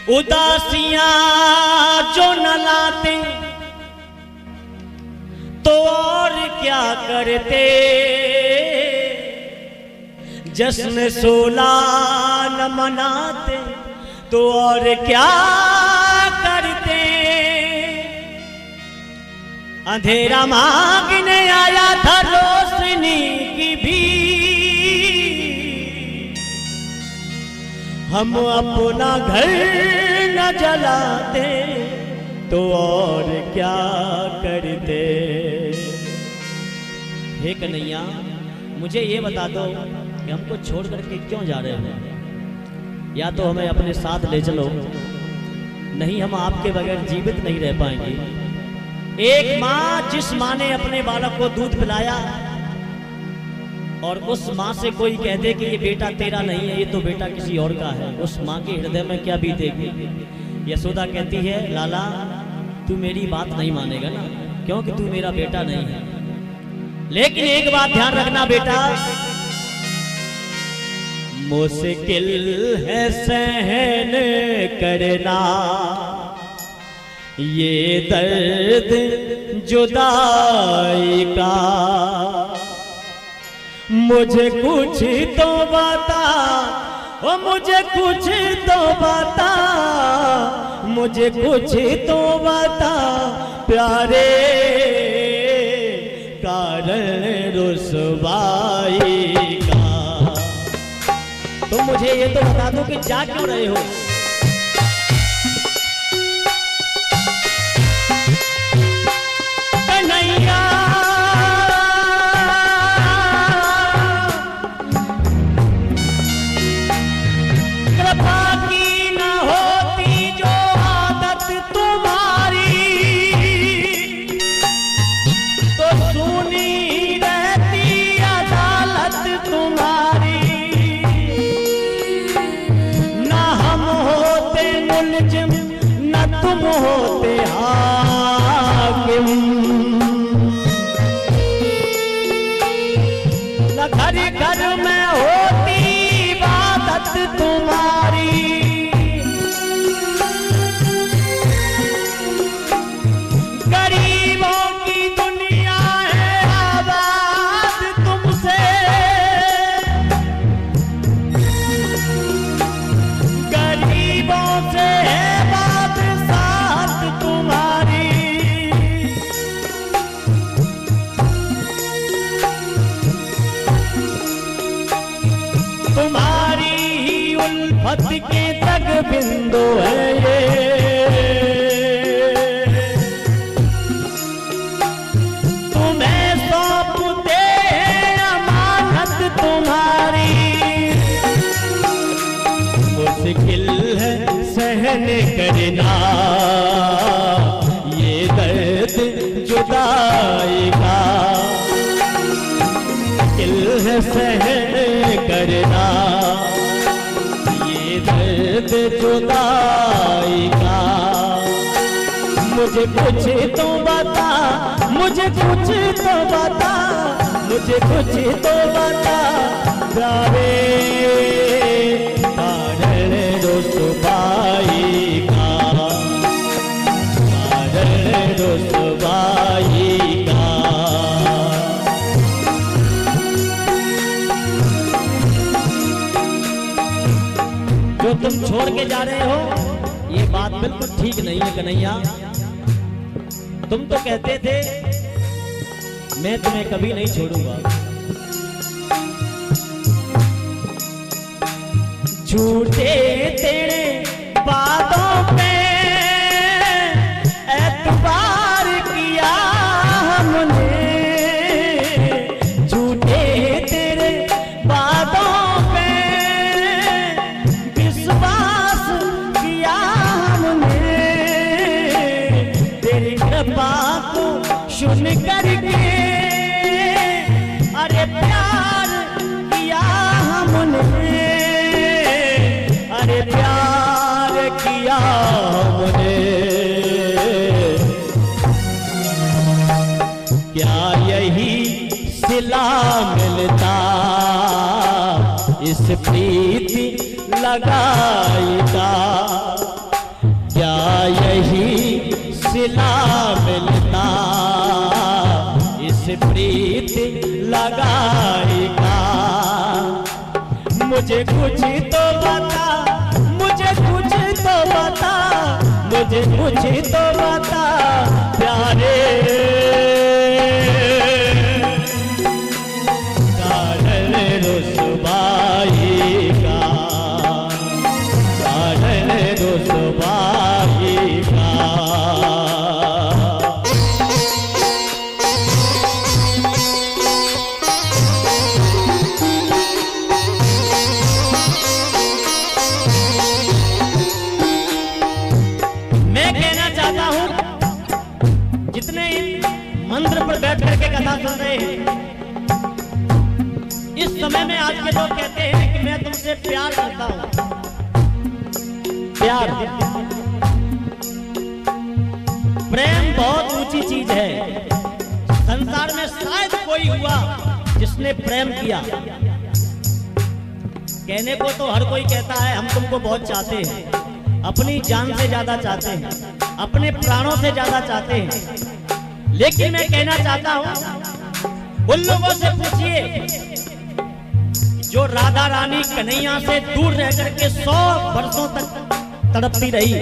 उदासियां जो न लाते तो और क्या करते, जश्न सोला न मनाते तो और क्या करते। अंधेरा मांगने आया था रोशनी की भी, हम अपना घर न जलाते तो और क्या करते। हे कन्हैया, मुझे ये बता दो कि हमको छोड़ करके क्यों जा रहे हो? या तो हमें अपने साथ ले चलो, नहीं हम आपके बगैर जीवित नहीं रह पाएंगे। एक माँ, जिस माँ ने अपने बालक को दूध पिलाया और उस माँ से कोई कह दे कि ये बेटा तेरा नहीं है, ये तो बेटा किसी और का है, उस माँ के हृदय में क्या बीतेगी? यशोदा कहती है, लाला तू मेरी बात नहीं मानेगा ना, क्योंकि तू मेरा बेटा नहीं है। लेकिन एक बात ध्यान रखना बेटा, मुश्किल है सहन करना ये दर्द जुदाई का, मुझे कुछ तो बता, ओ मुझे कुछ तो बता, मुझे कुछ तो बता प्यारे, कारण रुसवाई का। तो मुझे ये तो बता दो कि जा क्यों रहे हो? कन्हैया कृपा की न होती जो आदत तुम्हारी, तो सुनी रहती अदालत तुम्हारी। न हम होते मुल्जिम न तुम होते हाकिम, न घर घर में होती इबादत तुम्हारी। गरीबों की दुनिया है आबाद तुमसे, गरीबों से है बात साथ तुम्हारी। तुम्हारी ही उल्फत के तक बिंदु है ये, तुम्हें सौंपते हैं अमानत तुम्हारी। मुश्किल है सहन करना ये दर्द जुदाई का, मुश्किल है सहन करना ये दर्द जुदाई का। मुझे कुछ तो बता, मुझे कुछ तो बता, मुझे कुछ तो बता प्यारे, कारण रुसवाई का, कारण रुसवाई का। जो तुम छोड़ के जा रहे हो ये बात बिल्कुल ठीक नहीं है कन्हैया। तुम तो कहते थे मैं तुम्हें कभी नहीं छोड़ूंगा, झूठे तेरे बातों पे एतबार किया हमने, झूठे तेरे बातों पे विश्वास किया हमने, तेरी कृपा को सुन करके अरे प्यार किया हमने, अरे प्यार किया हमने। क्या यही सिला मिलता इस प्रीति लगाई का, सिला मिलता इस प्रीत लगाएगा। मुझे कुछ तो बता, मुझे कुछ तो बता, मुझे कुछ तो बता प्यारे, कारण रुसवाई का, कारण रुसवाई का। मंदिर पर बैठ करके कथा सुन रहे हैं, इस समय में आज के लोग कहते हैं कि मैं तुमसे प्यार करता हूं। प्यार, प्रेम बहुत ऊंची चीज है। संसार में शायद कोई हुआ जिसने प्रेम किया। कहने को तो हर कोई कहता है हम तुमको बहुत चाहते हैं, अपनी जान से ज्यादा चाहते हैं, अपने प्राणों से ज्यादा चाहते हैं। लेकिन मैं कहना चाहता हूं, उन लोगों से पूछिए जो राधा रानी कन्हैया से दूर रह करके 100 वर्षों तक तड़पती रही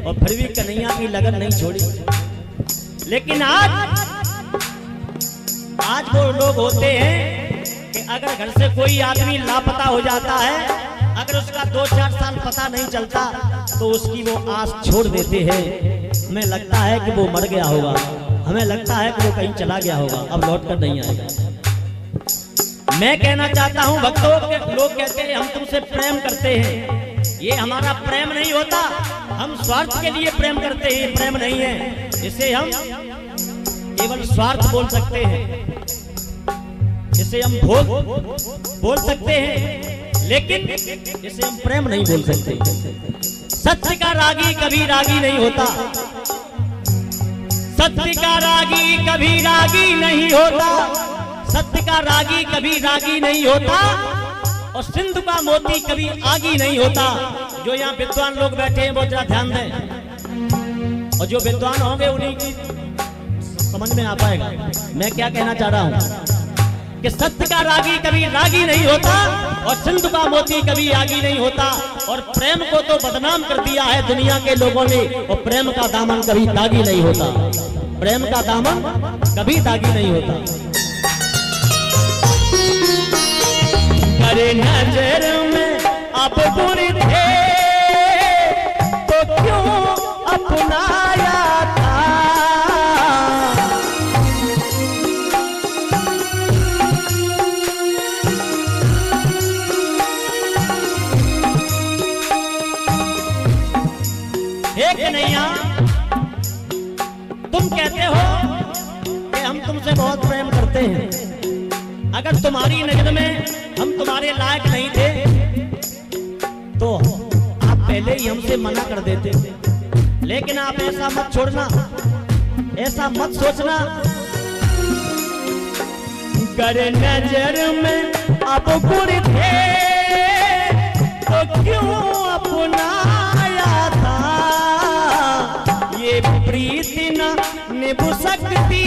और फिर भी कन्हैया की लगन नहीं छोड़ी। लेकिन आज वो लोग होते हैं कि अगर घर से कोई आदमी लापता हो जाता है, अगर उसका 2-4 साल पता नहीं चलता तो उसकी वो आस छोड़ देते हैं। हमें लगता है कि वो मर गया होगा, हमें लगता है कि वो कहीं चला गया होगा, अब लौट कर नहीं आएगा। मैं कहना चाहता हूं, भक्तों के लोग कहते हैं हम तुमसे प्रेम करते हैं, ये हमारा प्रेम नहीं होता। हम स्वार्थ के लिए प्रेम करते हैं, प्रेम नहीं है। इसे हम केवल स्वार्थ बोल सकते हैं, इसे हम भोग बोल सकते हैं, लेकिन इसे हम प्रेम नहीं बोल सकते। सत्य का रागी कभी रागी नहीं होता, सत्य का रागी कभी रागी नहीं होता, सत्य का रागी कभी रागी नहीं होता, और सिंधु का मोती कभी आगी नहीं होता। जो यहाँ विद्वान लोग बैठे हैं वो जरा ध्यान दें, और जो विद्वान होंगे उन्हीं की समझ में आ पाएगा मैं क्या कहना चाह रहा हूँ। कि सत्य का रागी कभी रागी नहीं होता, और सिंधु का मोती कभी आगी नहीं होता। और प्रेम को तो बदनाम कर दिया है दुनिया के लोगों ने, और प्रेम का दामन कभी दागी नहीं होता, प्रेम का दामन कभी दागी नहीं होता। अरे नजर में अब बुरी थे तो क्यों अपनाया था, एक नैया तुम कहते हो कि हम तुमसे बहुत प्रेम करते हैं। अगर तुम्हारी नजर में हम तुम्हारे लायक नहीं थे तो आप पहले ही हमसे मना कर देते। लेकिन आप ऐसा मत छोड़ना, ऐसा मत सोचना। कर नजर में अब बुरे थे तो क्यों अपनाया था, ये प्रीति न निभ सकती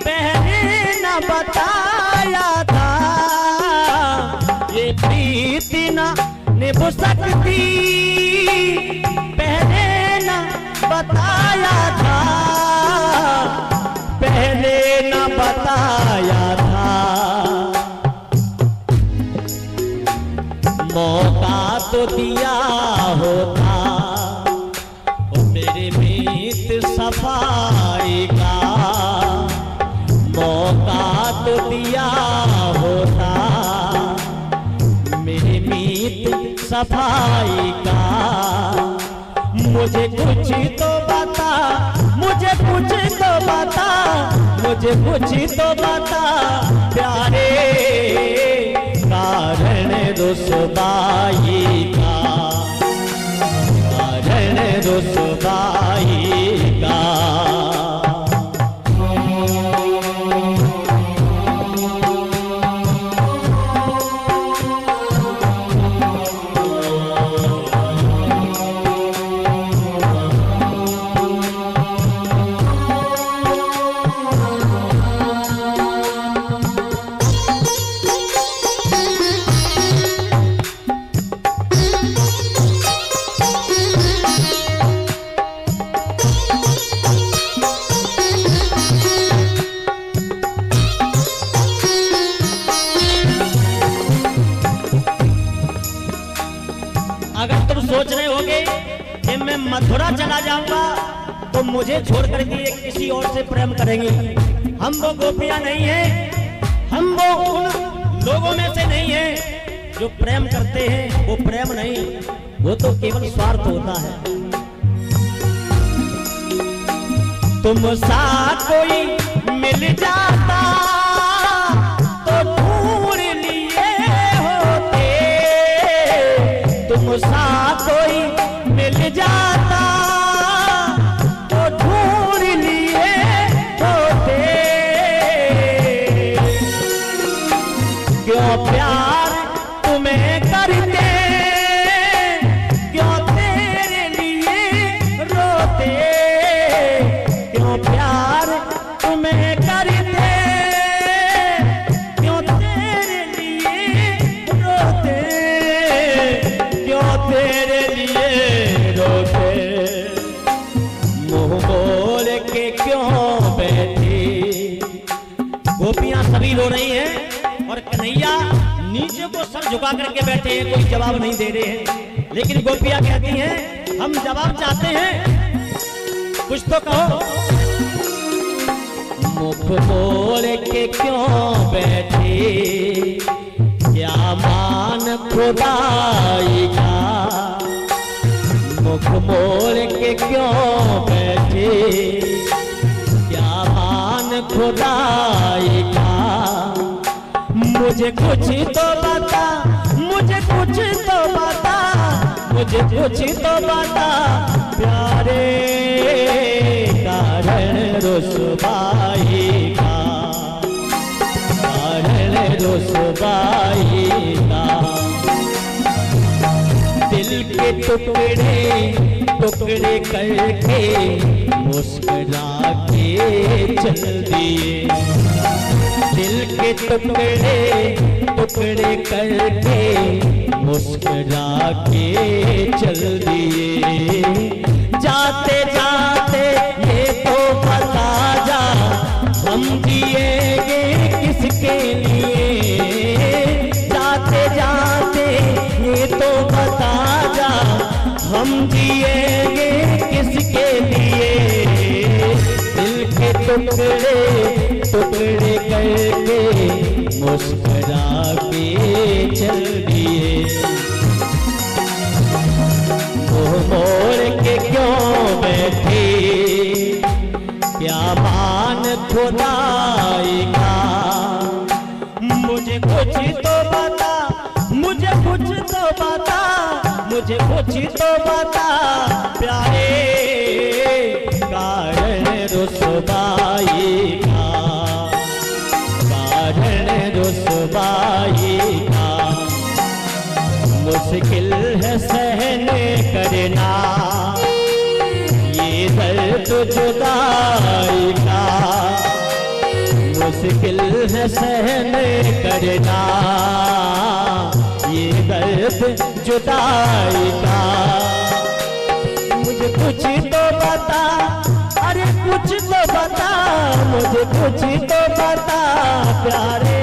पहले न बताया था, ये प्रीति न निभ सकती पहले न बताया था, पहले न बताया था। मौका तो दिया होता मेरे मीत सफाई का, मौका तो दिया होता मेरे मीत सफाई का। मुझे कुछ तो बता, मुझे कुछ तो बता, मुझे कुछ तो बता प्यारे, कारण रुसवाई का, कारण रुसवाई का। अगर तुम सोच रहे होगे कि मैं मथुरा चला जाऊंगा तो मुझे छोड़ करके ये किसी और से प्रेम करेंगे, हम वो गोपियां नहीं हैं, हम वो उन लोगों में से नहीं हैं जो प्रेम करते हैं। वो प्रेम नहीं, वो तो केवल स्वार्थ होता है। तुम सा कोई मिल जाता तो ढूंढ लिए होते, तुम सा कोई मिल जाता तो ढूंढ लिए होते। क्यों प्यार तुम्हें करते, क्यों तेरे लिए रोते, क्यों प्यार तुम्हें करते, क्यों तेरे लिए रोते, क्यों तेरे लिए रोते। मुंह बोल के क्यों बैठी, गोपियां सभी रो रही हैं और कन्हैया नीचे को सर झुका करके बैठे हैं, कोई जवाब नहीं दे रहे हैं। लेकिन गोपियां कहती हैं हम जवाब चाहते हैं, कुछ तो कहो। मुख बोल के क्यों बैठे, क्या मान खुदाई का, मुख बोल के क्यों बैठे, क्या मान खुदाई का। मुझे कुछ तो बता, मुझे कुछ तो बता, मुझे कुछ तो बता, प्यारे कारण रुसवाई का, कारण रुसवाई का। दिल के टुकड़े टुकड़े करके मुस्कुरा के चल दिए, दिल के टुकड़े टुकड़े करके मुस्कुरा के चल दिए। जाते जाते ये तो बता जा, हम जिएंगे किसके लिए, जाते जाते ये तो बता जा, हम जिएंगे किसके लिए। दिल के टुकड़े टुकड़े करके मुस्कुरा के चल दिए। मुंह मोड़ के क्यों बैठे, क्या मान खुदाई का। मुझे कुछ तो बता, मुझे कुछ तो बता, मुझे कुछ तो बता, प्यारे कारण रुसवाई का, कारण रुसवाई का। मुश्किल है सहन करना ये दर्द जुदाई का, मुश्किल है सहन करना ये दर्द जुदाई का। मुझे कुछ तो बता, अरे कुछ तो बता, मुझे कुछ तो बता, प्यारे